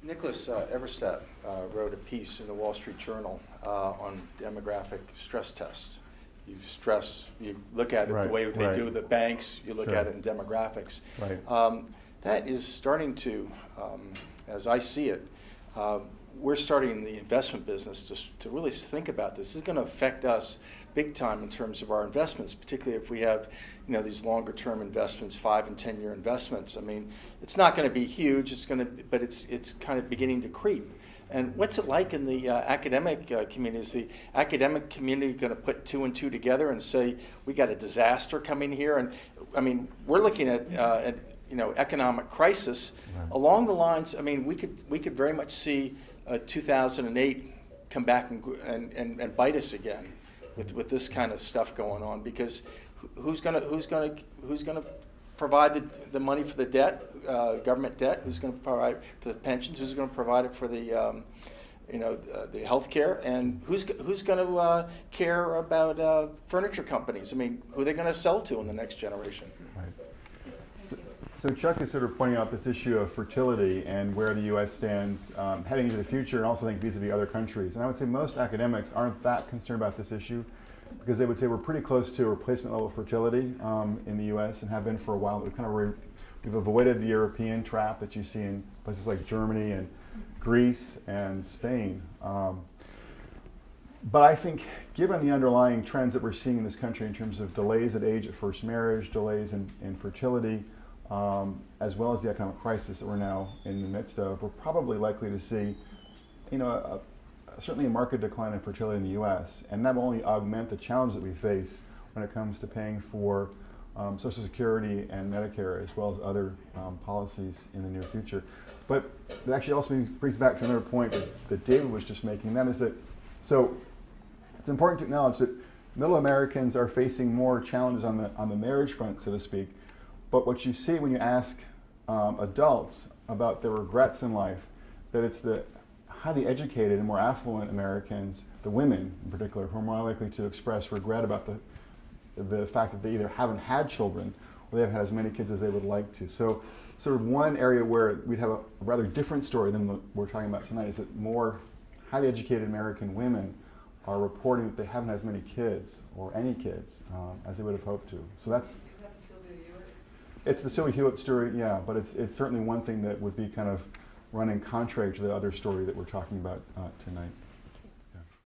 Nicholas Eberstadt wrote a piece in the Wall Street Journal on demographic stress tests. You look at it the way they do the banks, you look at it in demographics. That is starting to, as I see it, we're starting the investment business to really think about this. This is going to affect us big time in terms of our investments, particularly if we have, these longer term investments, 5 and 10-year investments. I mean, it's not going to be huge. But it's kind of beginning to creep. And what's it like in the academic community? Is the academic community going to put 2 and 2 together and say we got a disaster coming here? And I mean, we're looking at economic crisis along the lines. I mean, we could very much see 2008 come back and bite us again with this kind of stuff going on, because who's gonna provide the money for the debt, government debt? Who's going to provide for the pensions? Who's going to provide it for the the health care? And who's going to care about furniture companies? I mean, who are they going to sell to in the next generation? So Chuck is sort of pointing out this issue of fertility and where the U.S. stands heading into the future, and also I think vis-a-vis other countries. And I would say most academics aren't that concerned about this issue, because they would say we're pretty close to replacement level fertility in the U.S. and have been for a while. We've avoided the European trap that you see in places like Germany and Greece and Spain. But I think given the underlying trends that we're seeing in this country in terms of delays at age at first marriage, delays in fertility, as well as the economic crisis that we're now in the midst of, we're probably likely to see, certainly a market decline in fertility in the U.S., and that will only augment the challenge that we face when it comes to paying for Social Security and Medicare, as well as other policies in the near future. But that actually also brings back to another point that David was just making, and that is that, so it's important to acknowledge that middle Americans are facing more challenges on the marriage front, so to speak. But what you see when you ask adults about their regrets in life, that it's the highly educated and more affluent Americans, the women in particular, who are more likely to express regret about the fact that they either haven't had children or they haven't had as many kids as they would like to. So sort of one area where we'd have a rather different story than what we're talking about tonight is that more highly educated American women are reporting that they haven't had as many kids or any kids as they would have hoped to. So that's... It's the Sylvia Hewitt story, yeah, but it's certainly one thing that would be kind of running contrary to the other story that we're talking about tonight.